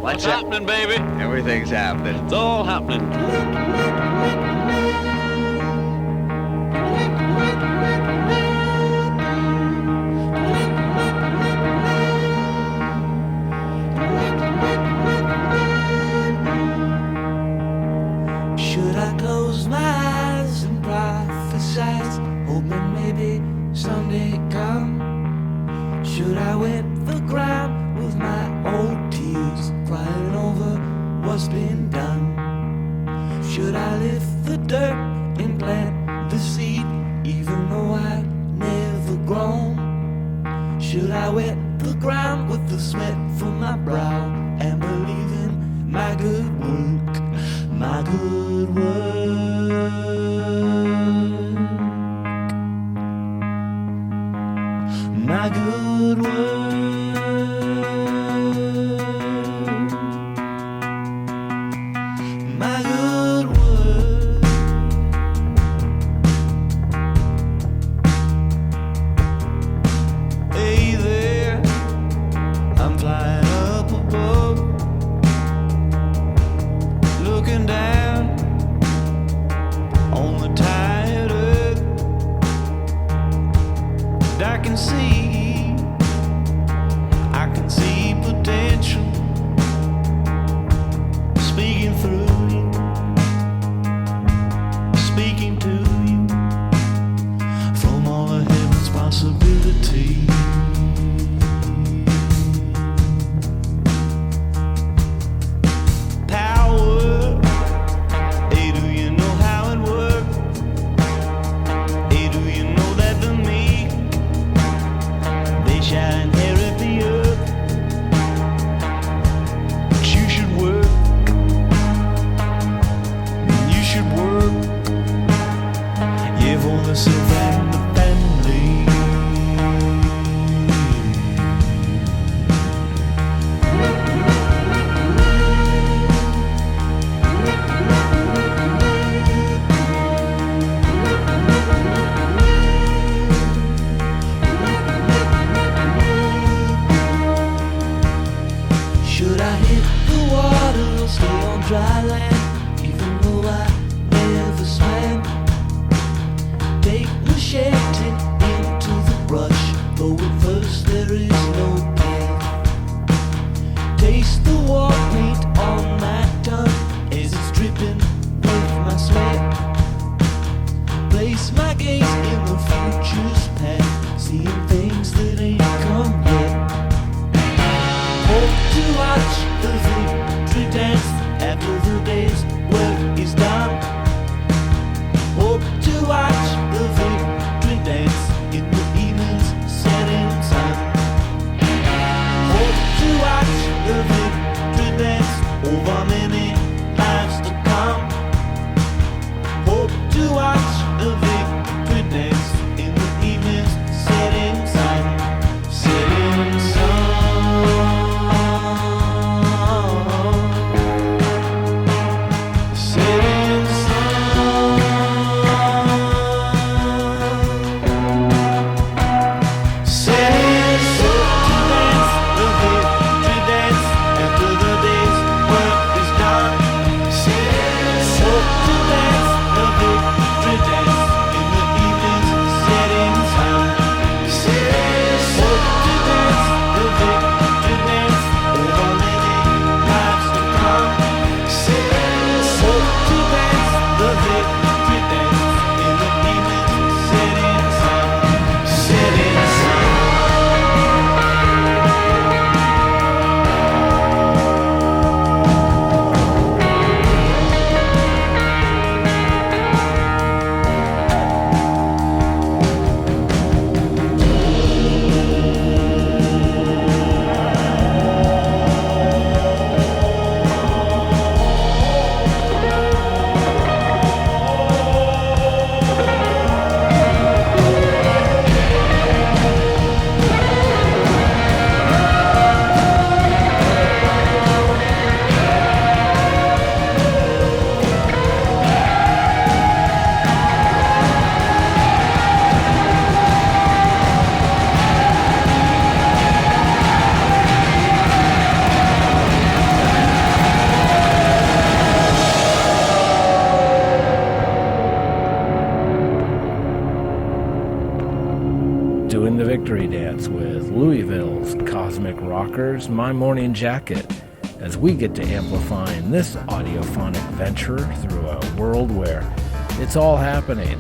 What's happening, baby? Everything's happening. It's all happening. Should I close my eyes and prophesize, hoping maybe someday come? Should I wet the ground with my old tears, crying over what's been done? Should I lift the dirt and plant the seed, even though I've never grown? Should I wet the ground with the sweat from my brow and believe in my good work, my good work, my good work? Yourself and the family. doing the victory dance with Louisville's Cosmic Rockers, My Morning Jacket, as we get to amplifying this audiophonic venture through a world where it's all happening.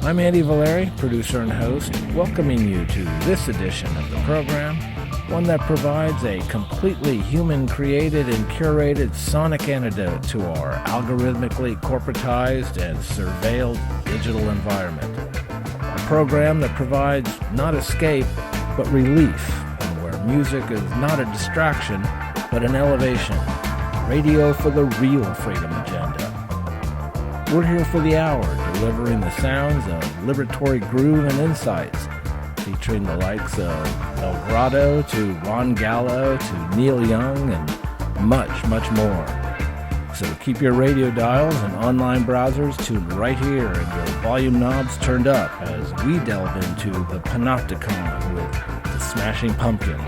I'm Andy Valeri, producer and host, welcoming you to this edition of the program, one that provides a completely human-created and curated sonic antidote to our algorithmically corporatized and surveilled digital environment. A program that provides not escape, but relief, and where music is not a distraction, but an elevation. Radio for the real freedom agenda. We're here for the hour, delivering the sounds of liberatory groove and insights, featuring the likes of Belgrado to Ron Gallo to Neil Young and much, much more. So keep your radio dials and online browsers tuned right here and your volume knobs turned up as we delve into the Panopticon with the Smashing Pumpkins.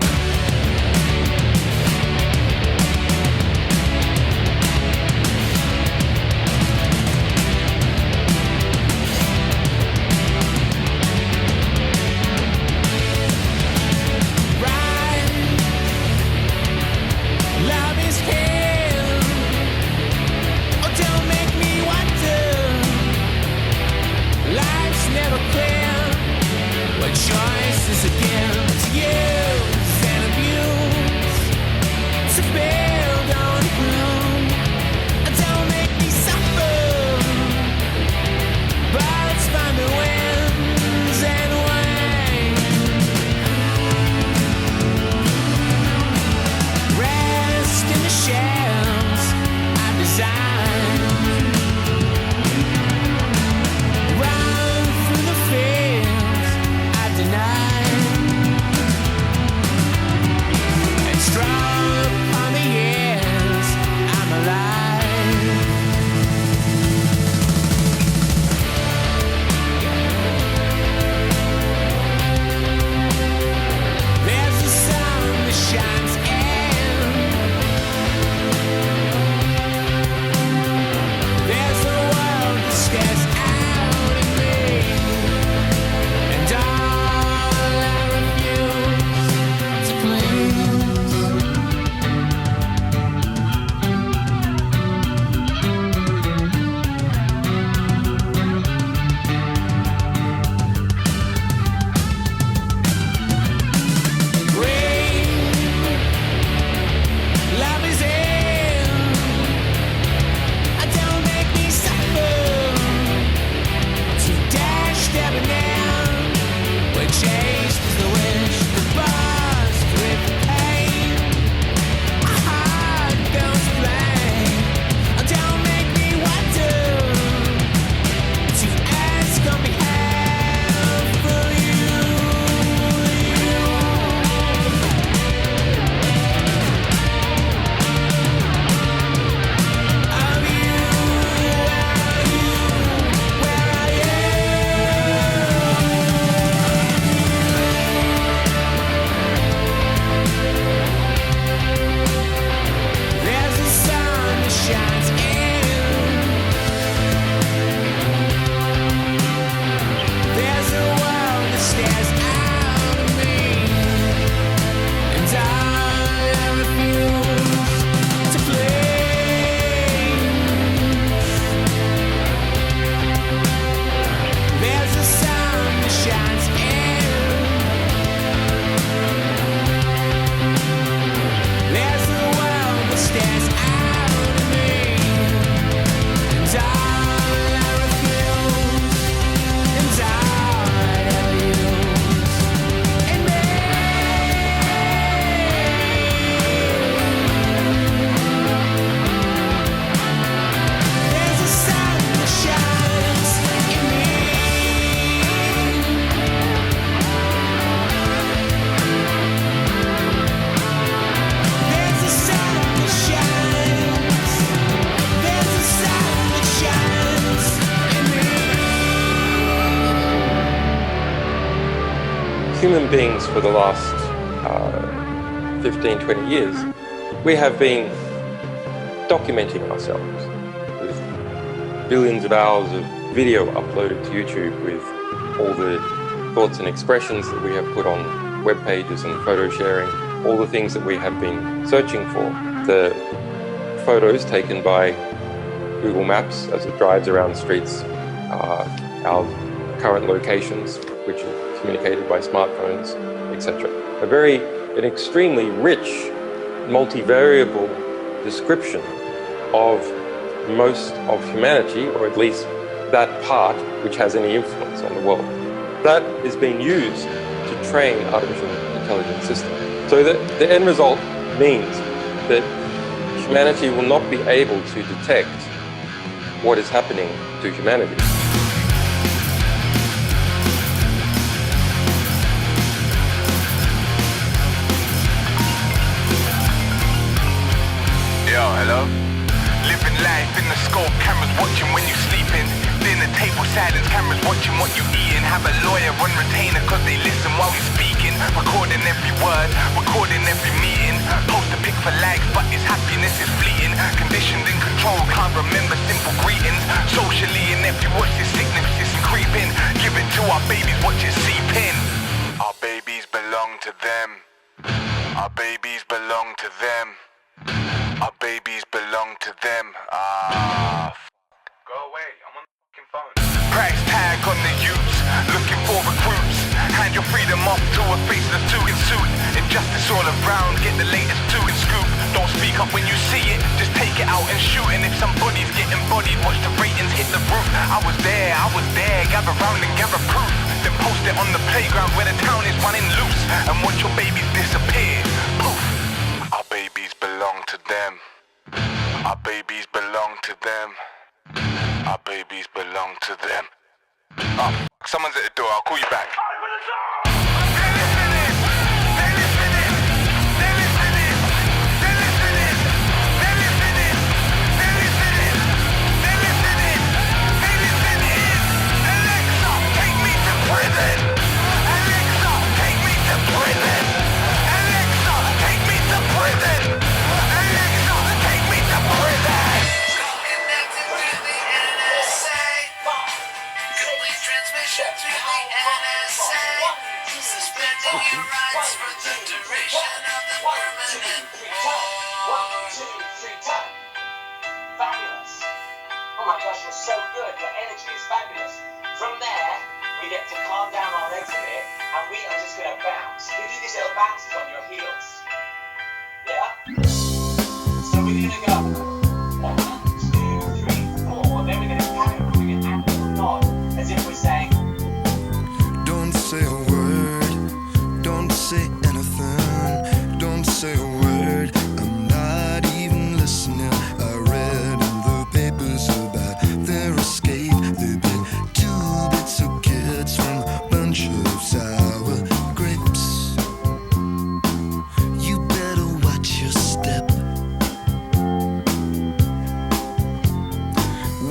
Human beings for the last 15, 20 years, we have been documenting ourselves with billions of hours of video uploaded to YouTube, with all the thoughts and expressions that we have put on web pages and photo sharing, all the things that we have been searching for. The photos taken by Google Maps as it drives around the streets, our current locations, which are communicated by smartphones, etc. An extremely rich, multivariable description of most of humanity, or at least that part which has any influence on the world. That is being used to train artificial intelligence systems. So the end result means that humanity will not be able to detect what is happening to humanity. Yo, hello? Living life in the scope, cameras watching when you sleeping. Dinner table silence, cameras watching what you eating. Have a lawyer on retainer cause they listen while we speaking. Recording every word, recording every meeting. Post a pic for likes, but his happiness is fleeting. Conditioned in control, can't remember simple greetings. Socially in every watch this sickness is creeping. Give it to our babies, watch it seep in. Our babies belong to them. Our babies belong to them. Our babies belong to them. Go away, I'm on the fucking phone. Price tag on the youths, looking for recruits. Hand your freedom off to a faceless suit. Injustice all around, get the latest and scoop. Don't speak up when you see it, just take it out and shoot. And if somebody's getting bodied, watch the ratings hit the roof. I was there, gather round and gather proof. Then post it on the playground where the town is running loose. And watch your babies disappear, poof. Our babies belong to them. Our babies belong to them. Our babies belong to them. Oh, someone's at the door, I'll call you back. So good, your energy is fabulous. From there, we get to calm down our legs a bit, and we are just going to bounce. You do these little bounces on your heels. Yeah? So we're going to go 1, 2, 3, 4, then we're going to carry on doing an active nod, as if we're saying, don't say a word, don't say anything, don't say a word, I'm not even listening. I read in the papers about their escape. They've been 2 bits of kids from a bunch of sour grapes. You better watch your step.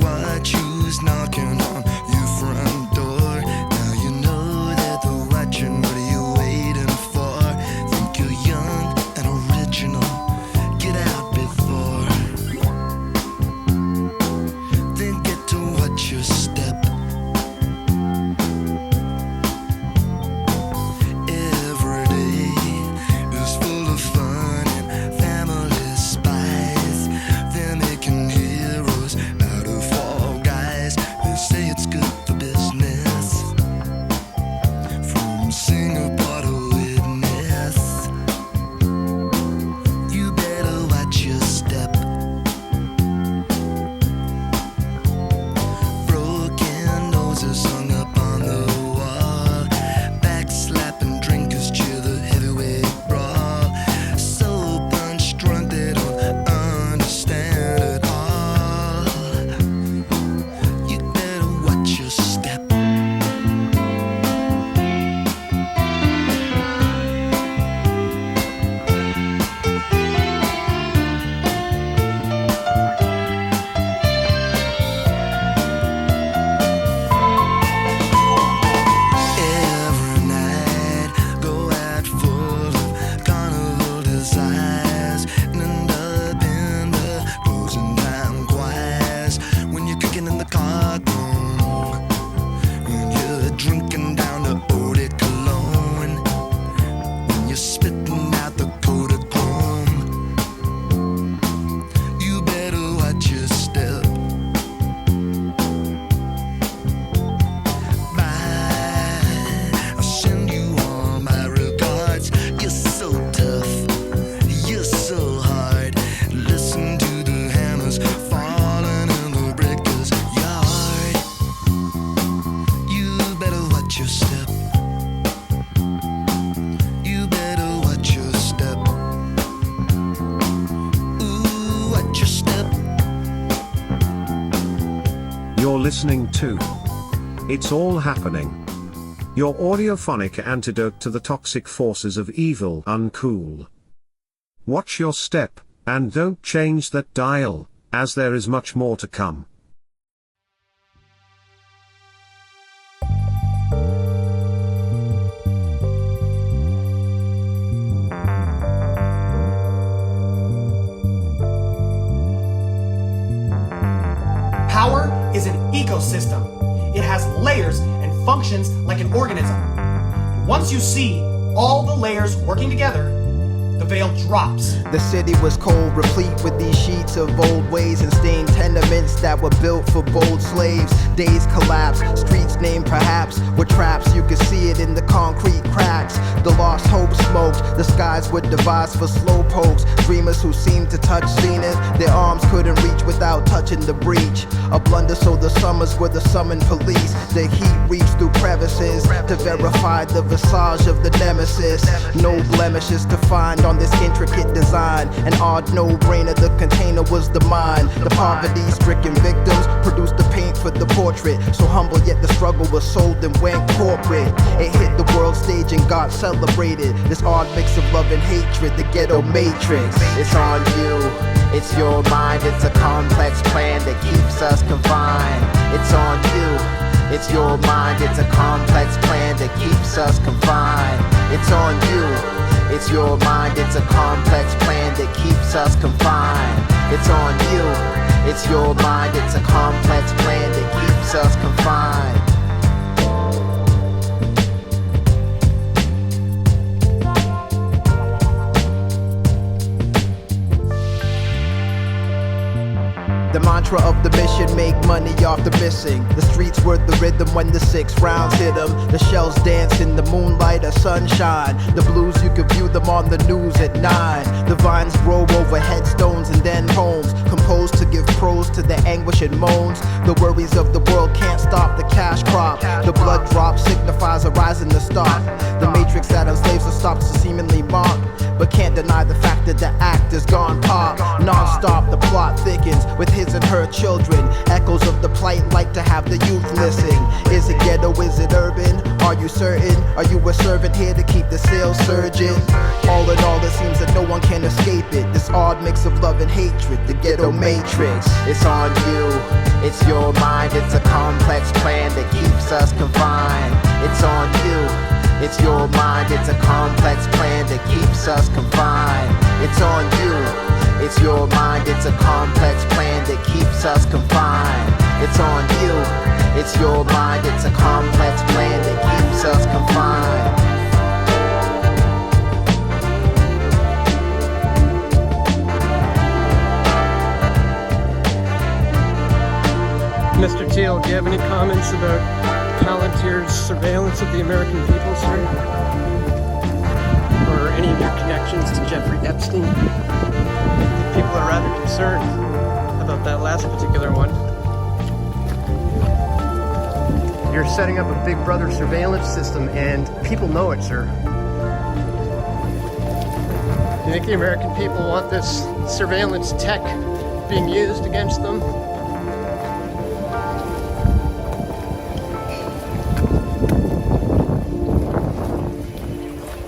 Watch who's knocking on your front door. Now you know that they're watching. What are you waiting for? Think you're young and original. Get out before they get to watch your step. Every day is full of fun and family spice. They're making heroes out of Fall Guys. They say it's good for business. From Singapore to Witness, you better watch your step. Broken noses hung up on the wall. Backslapping drinkers cheer the heavyweight brawl. So punch drunk they don't understand at all. You better watch your step. listening to It's All Happening, your audiophonic antidote to the toxic forces of evil uncool. Watch your step, and don't change that dial, as there is much more to come. Power is an ecosystem. It has layers and functions like an organism. And once you see all the layers working together, the veil drops. The city was cold, replete with these sheets of old ways and stained tenements that were built for bold slaves. Days collapsed, streets named perhaps were traps. You could see it in the concrete cracks. The lost hope smoked, the skies were devised for slow pokes. Dreamers who seemed to touch zenith, their arms couldn't reach without touching the breach. A blunder, so the summers were the summoned police. The heat reached through crevices to verify the visage of the nemesis. No blemishes to find on this intricate design. An odd no-brainer, the container was the mine. The poverty-stricken victims produced the paint for the portrait. So humble, yet the struggle was sold and went corporate. It hit the world stage and got celebrated. This odd mix of love and hatred, the ghetto matrix. It's on you, it's your mind, it's a complex plan that keeps us confined. It's on you, it's your mind, it's a complex plan that keeps us confined. It's on you, it's your mind, it's a complex plan that keeps us confined. It's on you, it's your mind, it's a complex plan that keeps us confined. The mantra of the mission, make money off the missing. The streets were the rhythm when the 6 rounds hit them. The shells dance in the moonlight or sunshine. The blues, you could view them on the news at 9. The vines grow over headstones and then homes, composed to give prose to the anguish and moans. The worries of the world can't stop the cash crop. The blood drop signifies a rise in the stock. The matrix that enslaves us stops to seemingly mock, but can't deny the fact that the act is gone pop. Non-stop, the plot thickens with his and her children. Echoes of the plight like to have the youth missing. Is it ghetto, is it urban? Are you certain? Are you a servant here to keep the sales surging? All in all, it seems that no one can escape it. This odd mix of love and hatred, the ghetto matrix. It's on you, it's your mind, it's a complex plan that keeps us confined. It's on you, it's your mind, it's a complex plan that keeps us confined. It's on you, it's your mind, it's a complex plan that keeps us confined. It's on you, it's your mind, it's a complex plan that keeps us confined. Mr. Teal, do you have any comments about Palantir's surveillance of the American people, sir? Or any of your connections to Jeffrey Epstein? People are rather concerned about that last particular one. You're setting up a Big Brother surveillance system, and people know it, sir. Do you think the American people want this surveillance tech being used against them?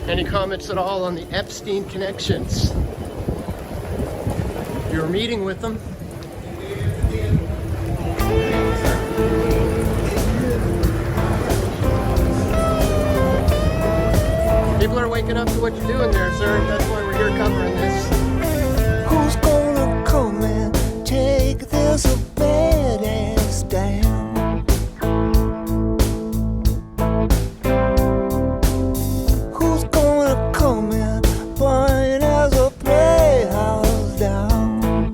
Any comments at all on the Epstein connections? You were meeting with them? People are waking up to what you're doing there, sir. That's why we're here covering this. Who's gonna come and take this badass down? Who's gonna come and burn as a playhouse down?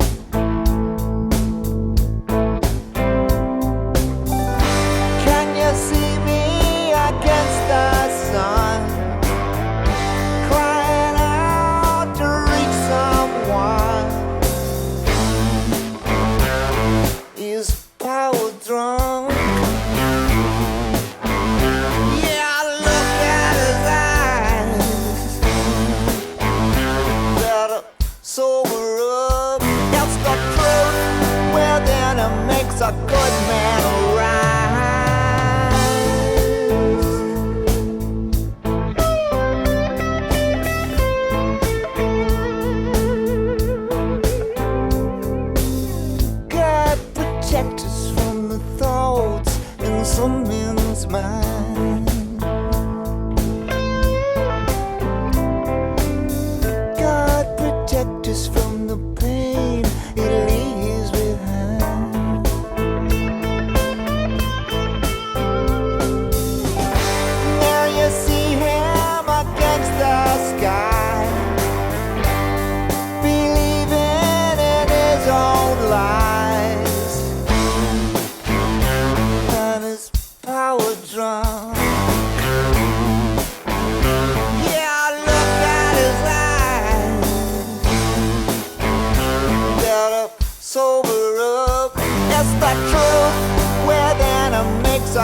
Can you see me against the sun? Crying out to reach someone.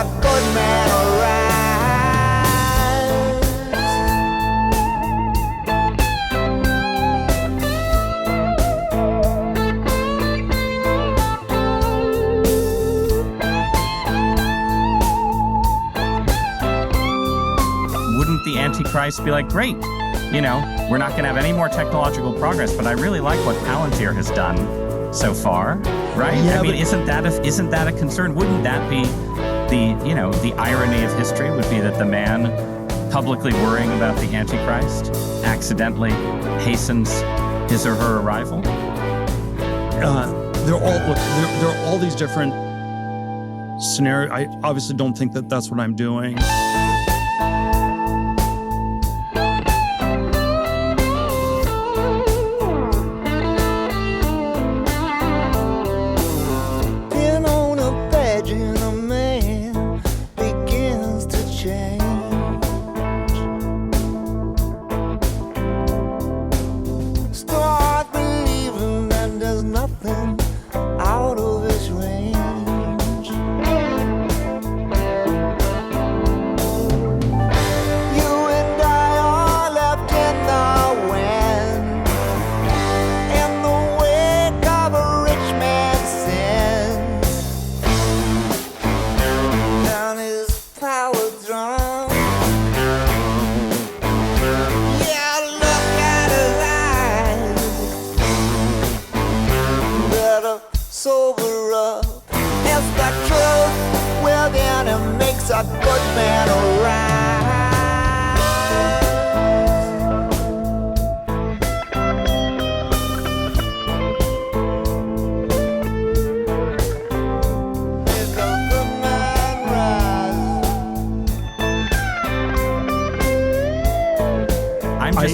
a good man Wouldn't the Antichrist be like, great, you know, we're not going to have any more technological progress, but I really like what Palantir has done so far, right? Yeah, I mean, isn't that a concern? Wouldn't that be the irony of history would be that the man publicly worrying about the Antichrist accidentally hastens his or her arrival? There are all these different scenarios. I obviously don't think that that's what I'm doing.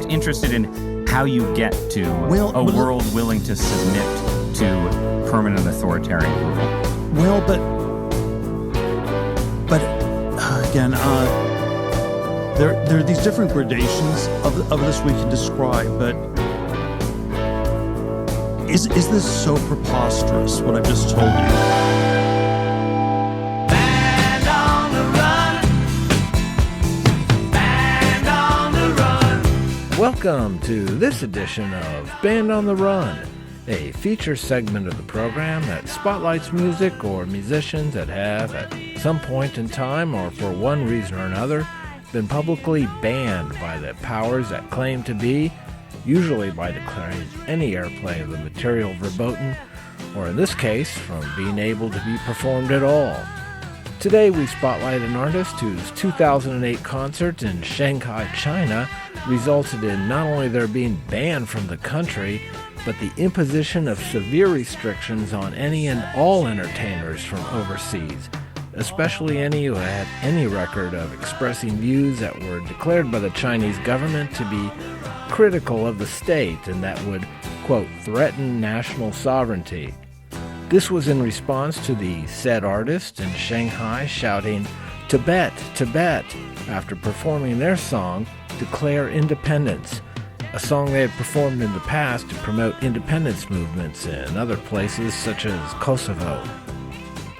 Interested in how you get to a world willing to submit to permanent authoritarian rule. Well, but again, there are these different gradations of this we can describe. But is this so preposterous? What I've just told you. Welcome to this edition of Band on the Run, a feature segment of the program that spotlights music or musicians that have, at some point in time or for one reason or another, been publicly banned by the powers that claim to be, usually by declaring any airplay of the material verboten, or in this case, from being able to be performed at all. Today we spotlight an artist whose 2008 concert in Shanghai, China resulted in not only their being banned from the country, but the imposition of severe restrictions on any and all entertainers from overseas, especially any who had any record of expressing views that were declared by the Chinese government to be critical of the state and that would, quote, threaten national sovereignty. This was in response to the said artist in Shanghai shouting, "Tibet, Tibet," after performing their song, "Declare Independence," a song they had performed in the past to promote independence movements in other places such as Kosovo.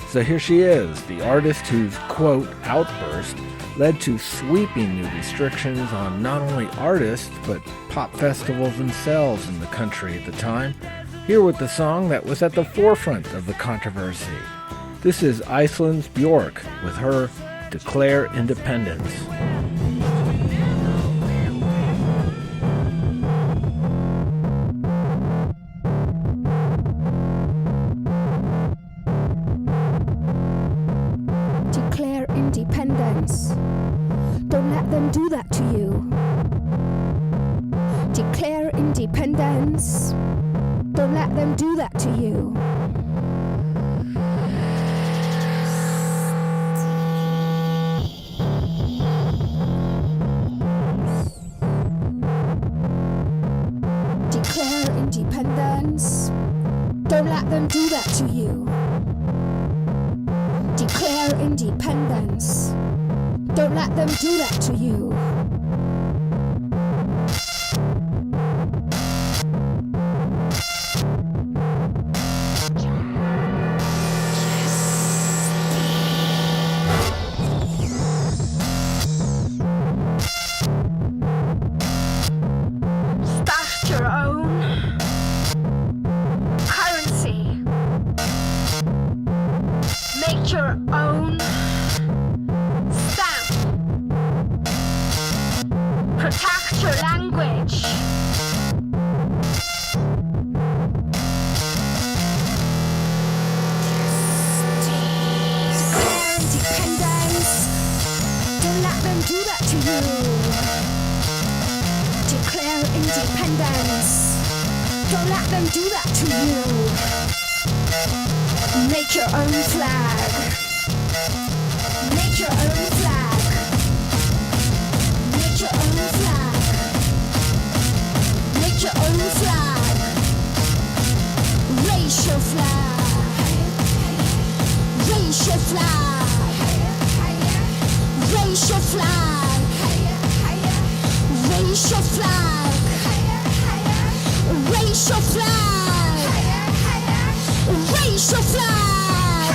So here she is, the artist whose, quote, outburst led to sweeping new restrictions on not only artists, but pop festivals themselves in the country at the time, here with the song that was at the forefront of the controversy. This is Iceland's Bjork with her "Declare Independence." Declare independence. Don't let them do that to you. Declare independence. Don't let them do that to you. Declare independence. Don't let them do that to you. Declare independence. Don't let them do that to you. protect your language. Declare independence. Don't let them do that to you. Make your own flag. Make your own flag. Make your own flag. Make your own flag. Raise your flag. Raise your flag. Raise your flag. Raise your flag. Raise your flag. Raise your flag.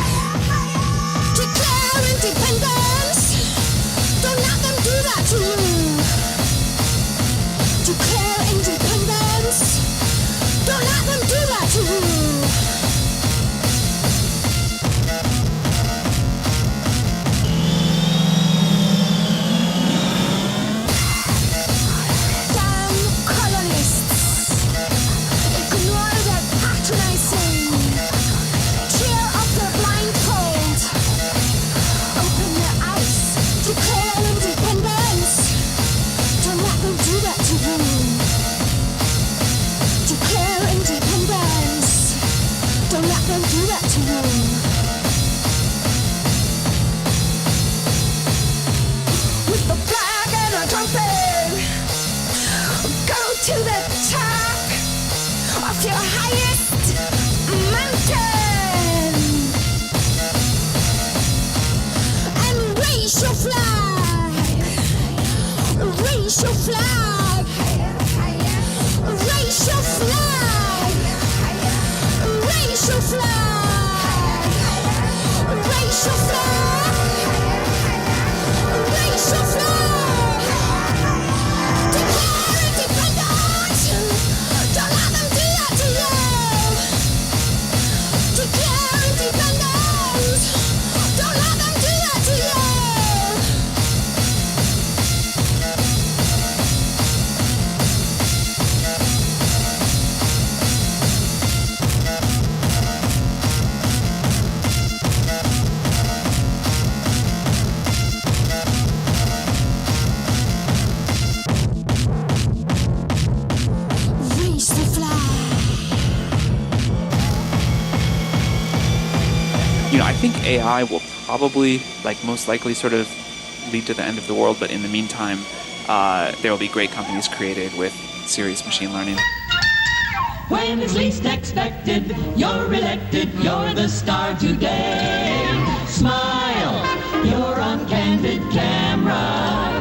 Declare independence. Don't let them do that to you. Declare independence. Don't let them do that to you. To the top of your highest mountain and raise your flag. Raise your flag. Raise your flag. Raise your flag. Raise your flag. Raise your flag. I think AI will probably, most likely sort of lead to the end of the world, but in the meantime, there will be great companies created with serious machine learning. When it's least expected, you're elected, you're the star today. Smile, you're on Candid camera.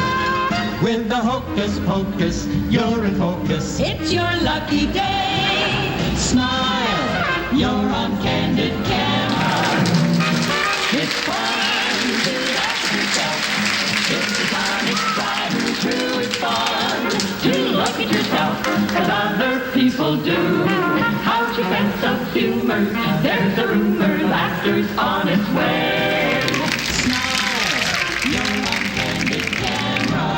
With the hocus pocus, you're in focus. It's your lucky day. Smile, you're on Candid camera. It's fun to ask yourself. It's the time, it's tried and true. It's fun to look at yourself as other people do. How's your sense of humor? There's a rumor laughter's on its way. Smile, you're on Candid camera.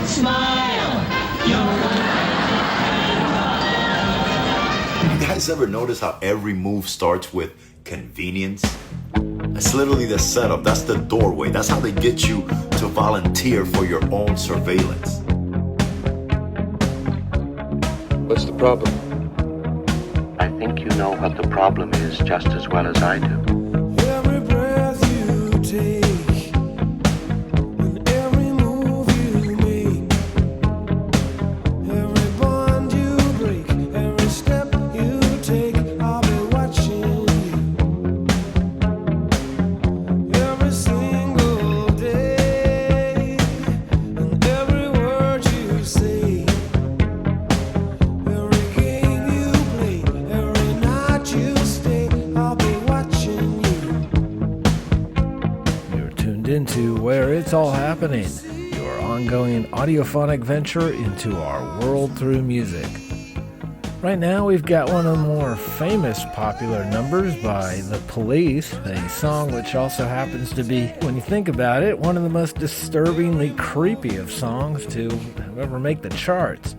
Smile, you're on. You guys ever notice how every move starts with convenience? That's literally the setup. That's the doorway. That's how they get you to volunteer for your own surveillance. What's the problem? I think you know what the problem is just as well as I do. Every breath you take and every move you make, every bond you break, every step you take, I'll be watching you every single day, and every word you say, every game you play, every night you stay, I'll be watching you. You're tuned into Where It's All Happening, your ongoing audiophonic venture into our world through music. Right now we've got one of the more famous popular numbers by The Police, a song which also happens to be, when you think about it, one of the most disturbingly creepy of songs to ever make the charts.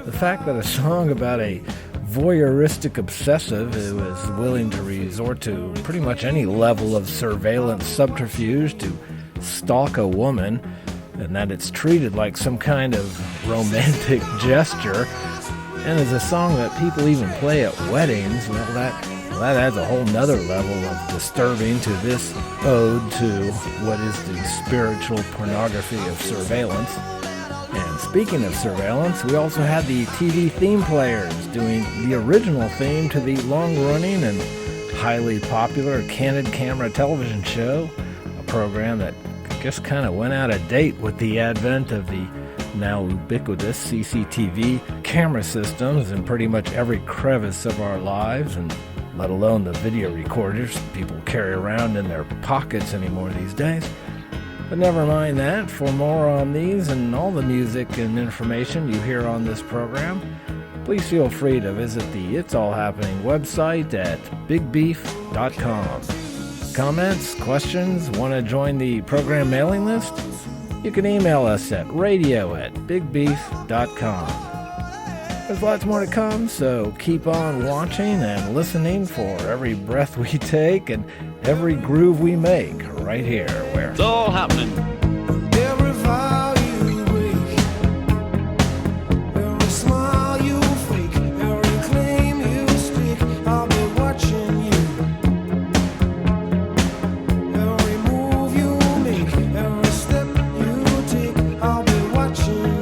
The fact that a song about a voyeuristic obsessive who is willing to resort to pretty much any level of surveillance subterfuge to stalk a woman, and that it's treated like some kind of romantic gesture, and is a song that people even play at weddings, well, that adds a whole nother level of disturbing to this ode to what is the spiritual pornography of surveillance. And speaking of surveillance, we also had the TV theme players doing the original theme to the long-running and highly popular Candid camera television show, a program that just kind of went out of date with the advent of the now ubiquitous CCTV camera systems in pretty much every crevice of our lives, and let alone the video recorders people carry around in their pockets anymore these days. But never mind that. For more on these and all the music and information you hear on this program, please feel free to visit the It's All Happening website at bigbeef.com. Comments, questions, want to join the program mailing list? You can email us at radio@bigbeef.com. There's lots more to come, so keep on watching and listening for every breath we take and every groove we make right here where it's all happening. Every vow you break, every smile you fake, every claim you stake, I'll be watching you. Every move you make, every step you take, I'll be watching you.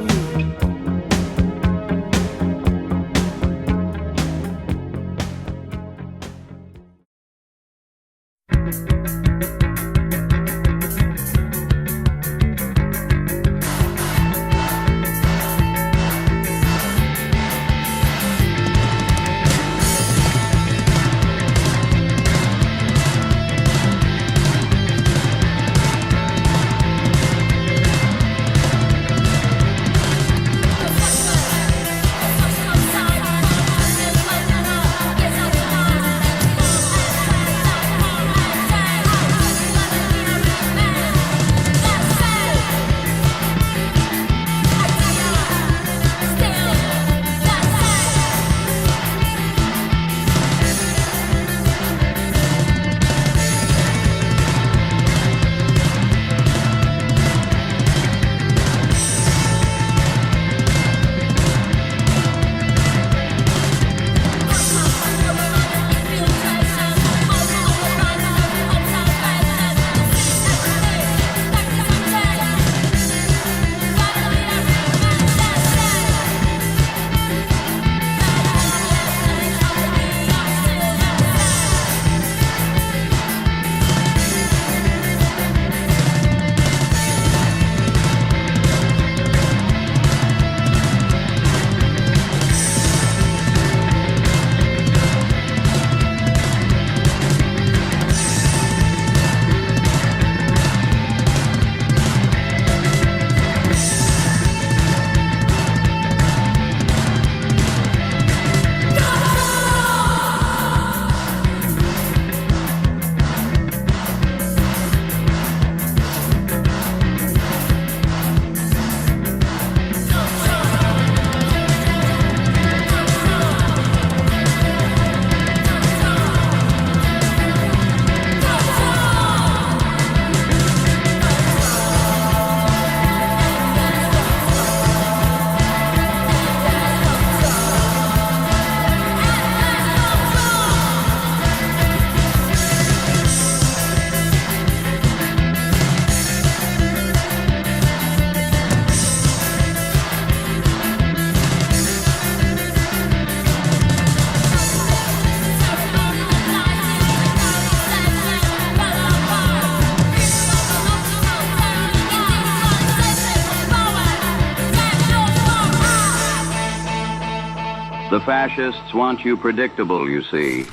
The fascists want you predictable, you see.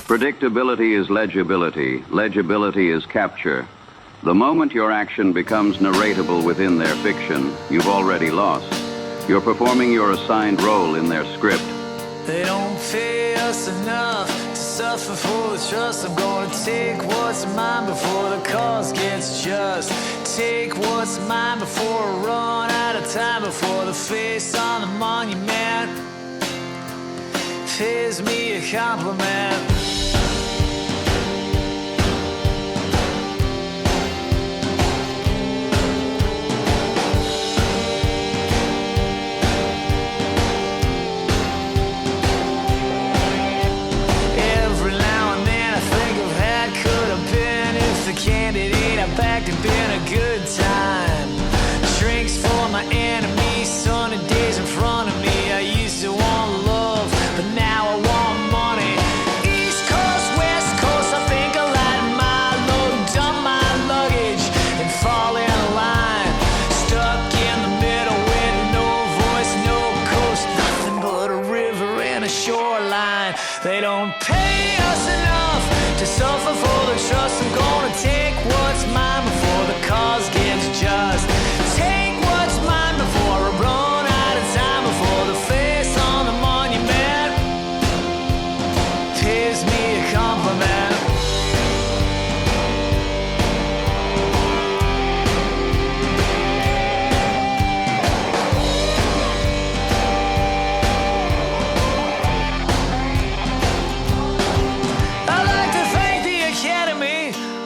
Predictability is legibility. Legibility is capture. The moment your action becomes narratable within their fiction, you've already lost. You're performing your assigned role in their script. They don't pay us enough to suffer for the trust. I'm gonna take what's mine before the cause gets just. Take what's mine before I run out of time, before the face on the monument pays me a compliment. Candid, I backed up in a good time. Drinks for my enemies, sunny days in front of me. I used to want love, but now I want money. East Coast, West Coast, I think I lighten my load, dump my luggage, and fall in line. Stuck in the middle with no voice, no coast, nothing but a river and a shoreline. They don't pay us enough to suffer for the trust. I'm gonna take what's mine before the cause gets just. Take what's mine before I run out of time, before the face on the monument pays me a compliment.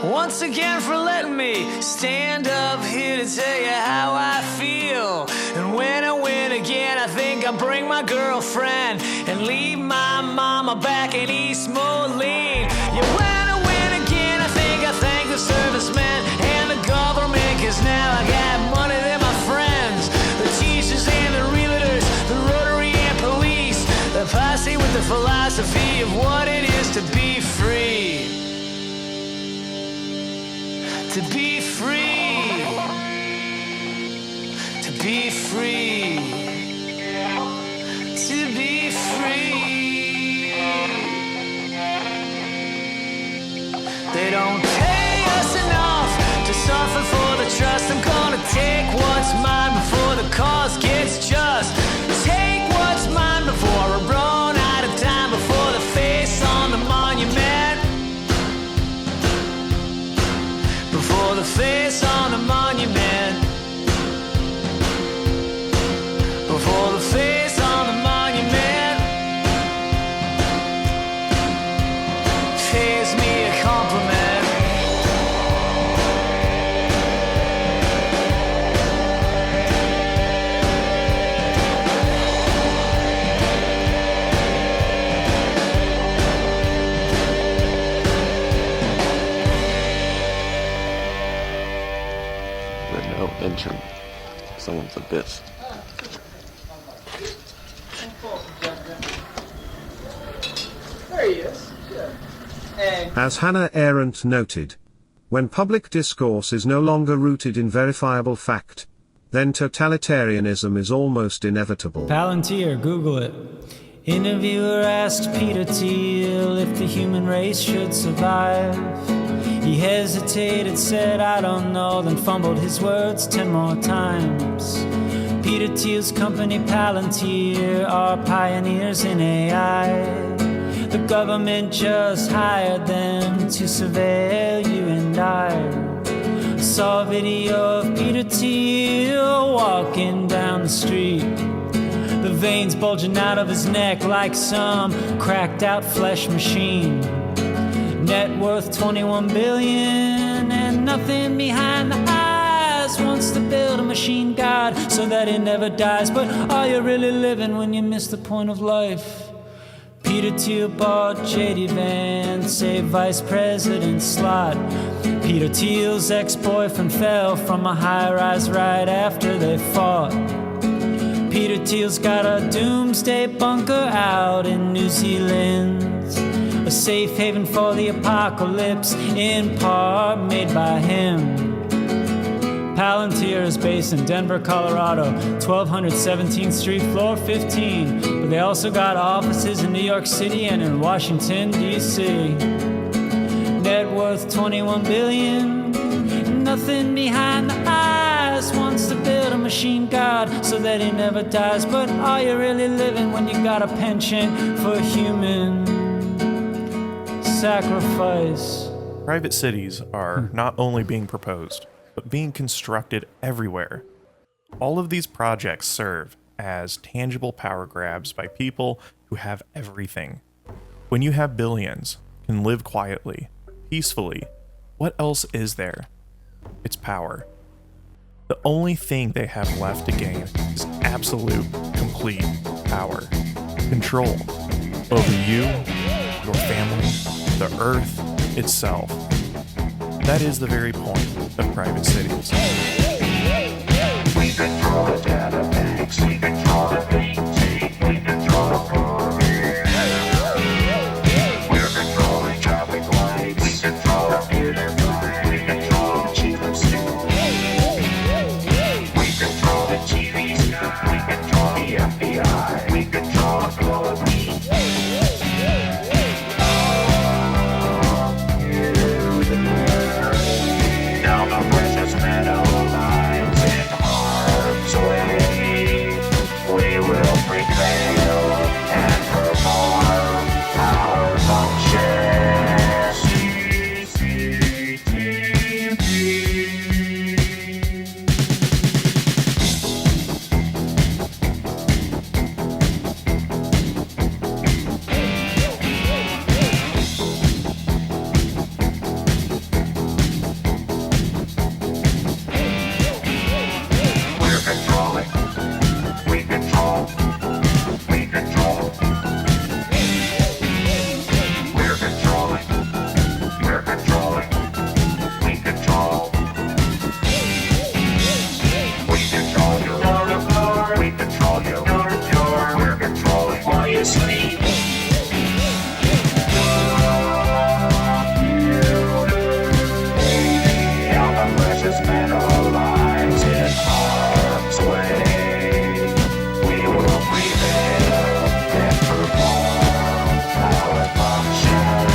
Once again for letting me stand up here to tell you how I feel. And when I win again, I think I'll bring my girlfriend and leave my mama back in East Moline. Yeah, when I win again, I think I thank the servicemen and the government, 'cause now I got money, they're my friends. The teachers and the realtors, the Rotary and police, the posse with the philosophy of what it is to be free. To be free, to be free, to be free. They don't pay us enough to suffer for the trust. I'm gonna take what's mine before the cause gets just. Take what's mine before I run out of time, before the face on the monument. Before the face on the monument. Before the face on the monument pays me a compliment. Mention someone's abyss. There he is. Yeah. As Hannah Arendt noted, when public discourse is no longer rooted in verifiable fact, then totalitarianism is almost inevitable. Palantir, Google it. Interviewer asked Peter Thiel if the human race should survive. He hesitated, said, I don't know, then fumbled his words 10 more times. Peter Thiel's company Palantir are pioneers in AI. The government just hired them to surveil you and I. I saw a video of Peter Thiel walking down the street. The veins bulging out of his neck like some cracked out flesh machine. Net worth 21 billion and nothing behind the eyes. Wants to build a machine god so that it never dies. But are you really living when you miss the point of life? Peter Thiel bought J.D. Vance, saved vice president slot. Peter Thiel's ex-boyfriend fell from a high-rise right after they fought. Peter Thiel's got a doomsday bunker out in New Zealand, a safe haven for the apocalypse, in part made by him. Palantir is based in Denver, Colorado, 1217th Street, floor 15. But they also got offices in New York City and in Washington, D.C. Net worth 21 billion, nothing behind the eyes. Wants to build a machine god God so that he never dies. But are you really living when you got a penchant for human sacrifice? Private cities are not only being proposed, but being constructed everywhere. All of these projects serve as tangible power grabs by people who have everything. When you have billions, can live quietly, peacefully, what else is there? It's power. The only thing they have left to gain is absolute, complete power. Control over you, your family, the earth itself. That is the very point of private cities. We control the data banks, we control the maintain, we control the poor. We're controlling traffic lights, we control the theater fire, we control the chief of school. We control the TV sky, we control the FBI, we control the police. Now the precious metal lies in harm's way. We will prevail and perform our functions. We're controlling. We control. We control. We're controlling. We're controlling. We control. We control your floor. We control your floor. We're controlling while you sleep. Now the precious metal lies in harm's way. We will prevail and perform our functions.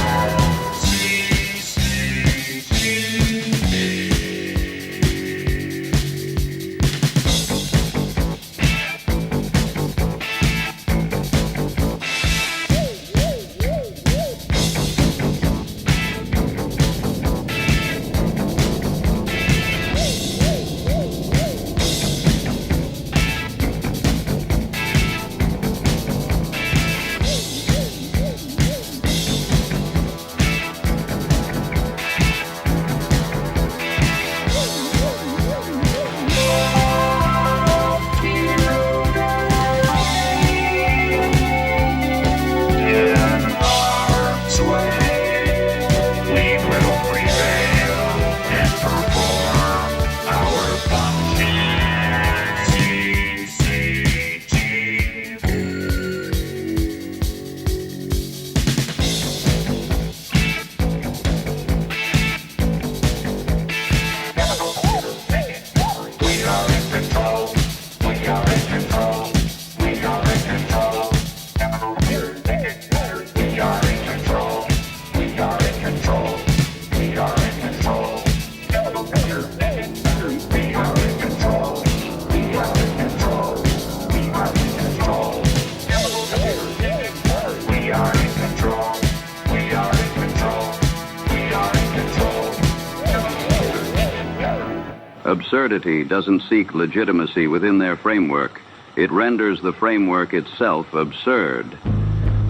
Absurdity doesn't seek legitimacy within their framework. It renders the framework itself absurd.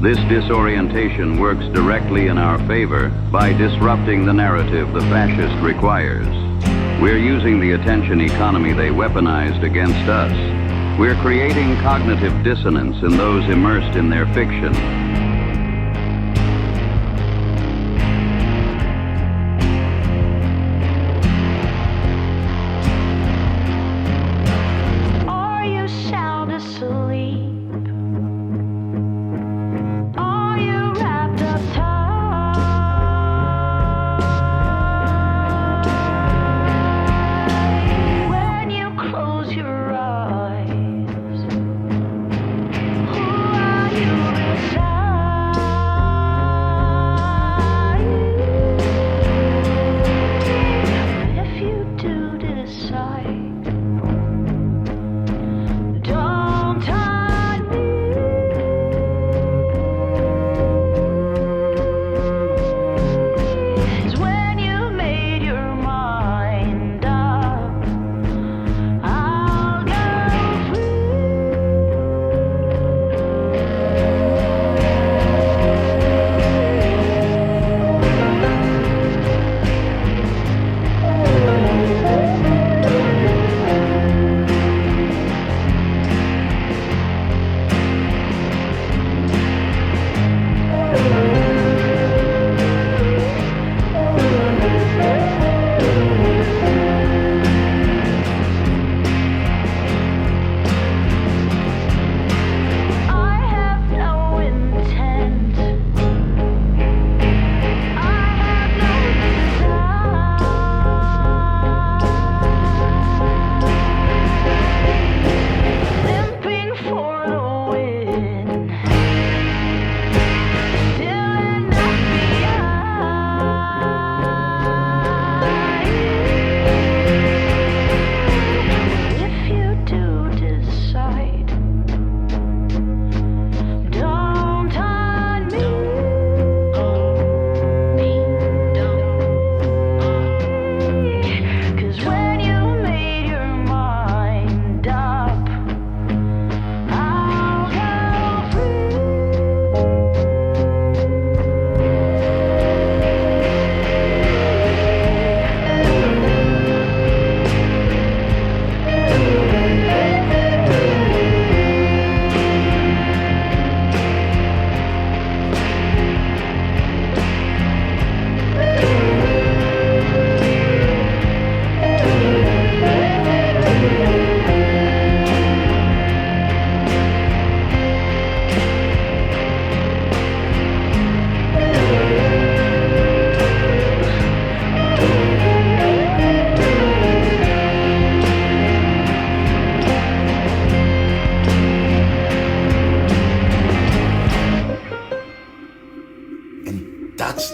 This disorientation works directly in our favor by disrupting the narrative the fascist requires. We're using the attention economy they weaponized against us. We're creating cognitive dissonance in those immersed in their fiction. Are you sound asleep? Are you wrapped up tight? When you close your eyes, who are you inside?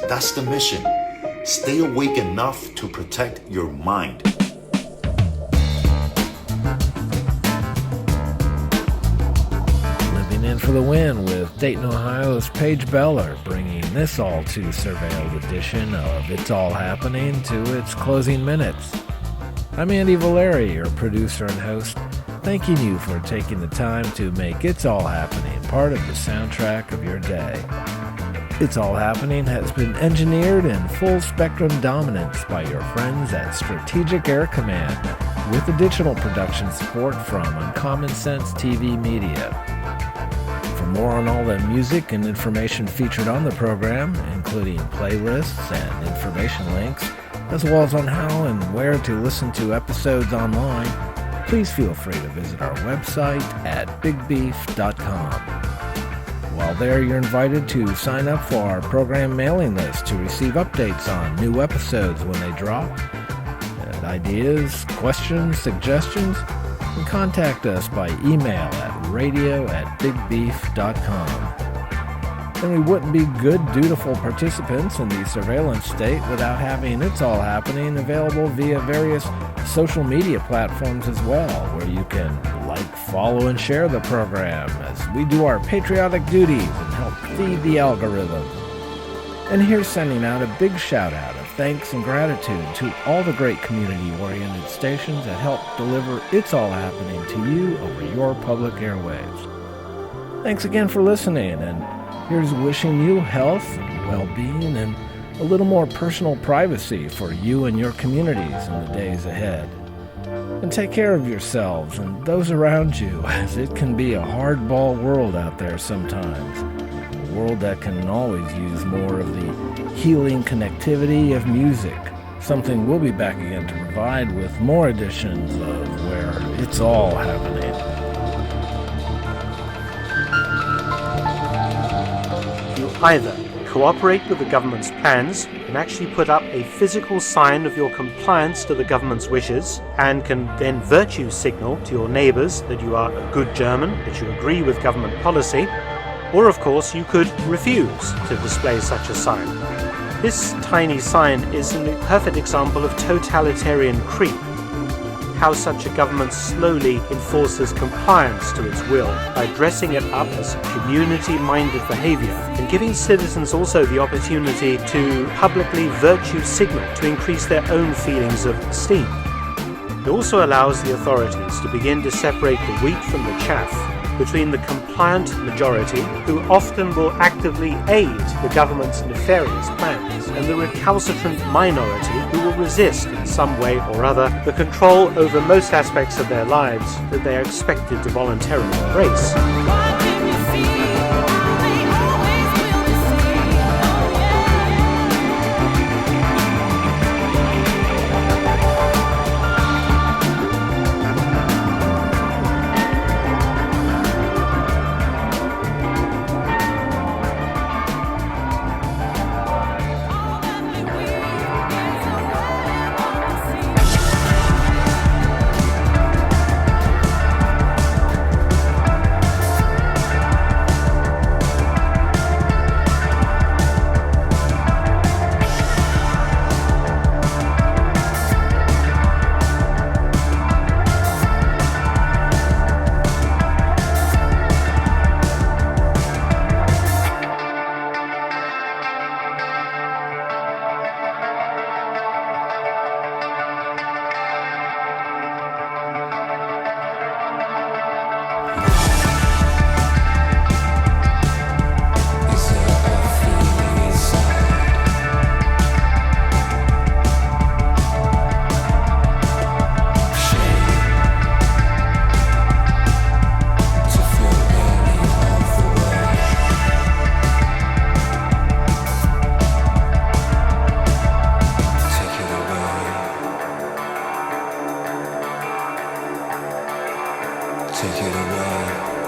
That's the mission. Stay awake enough to protect your mind. Living in for the win with Dayton, Ohio's Paige Beller, bringing this all-too surveilled edition of It's All Happening to its closing minutes. I'm Andy Valeri, your producer and host, thanking you for taking the time to make It's All Happening part of the soundtrack of your day. It's All Happening has been engineered in full-spectrum dominance by your friends at Strategic Air Command, with additional production support from Uncommon Sense TV Media. For more on all the music and information featured on the program, including playlists and information links, as well as on how and where to listen to episodes online, please feel free to visit our website at bigbeef.com. While there, you're invited to sign up for our program mailing list to receive updates on new episodes when they drop. And ideas, questions, suggestions, and contact us by email at radio@bigbeef.com. And we wouldn't be good, dutiful participants in the surveillance state without having It's All Happening available via various social media platforms as well, where you can like, follow, and share the program as we do our patriotic duties and help feed the algorithm. And here's sending out a big shout-out of thanks and gratitude to all the great community-oriented stations that help deliver It's All Happening to you over your public airwaves. Thanks again for listening, and here's wishing you health and well-being and a little more personal privacy for you and your communities in the days ahead. And take care of yourselves and those around you, as it can be a hardball world out there sometimes. A world that can always use more of the healing connectivity of music. Something we'll be back again to provide with more editions of Where It's All Happening. You either cooperate with the government's plans and actually put up a physical sign of your compliance to the government's wishes, and can then virtue signal to your neighbors that you are a good German, that you agree with government policy, or of course you could refuse to display such a sign. This tiny sign is a perfect example of totalitarian creep. How such a government slowly enforces compliance to its will by dressing it up as community-minded behavior and giving citizens also the opportunity to publicly virtue signal to increase their own feelings of esteem. It also allows the authorities to begin to separate the wheat from the chaff between the compliant majority, who often will actively aid the government's nefarious plans, and the recalcitrant minority, who will resist in some way or other the control over most aspects of their lives that they are expected to voluntarily embrace. Take it away.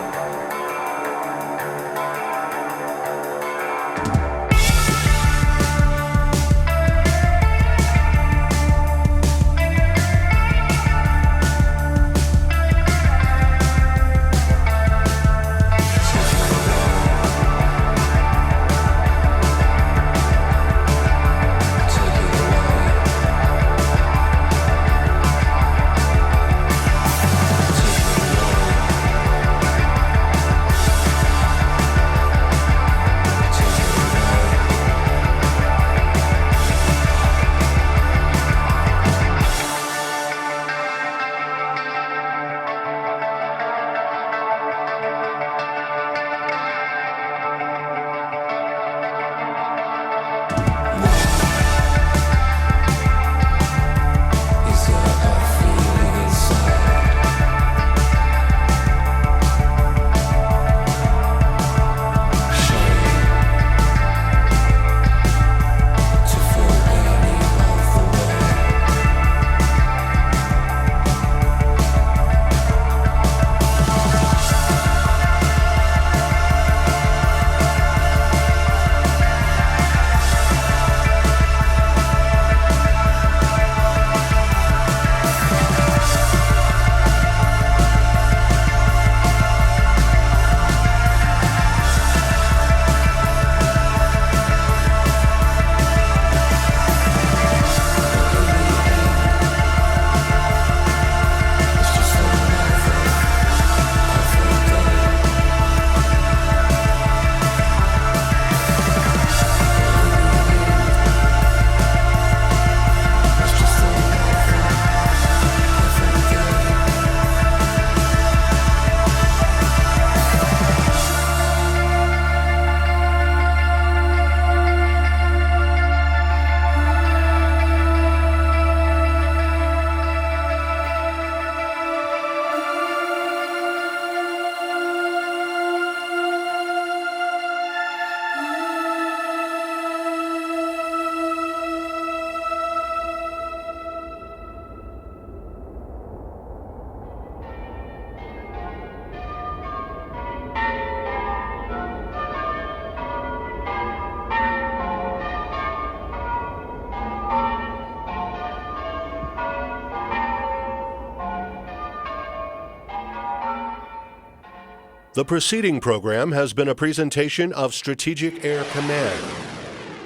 The preceding program has been a presentation of Strategic Air Command,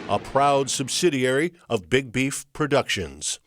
a proud subsidiary of Big Beef Productions.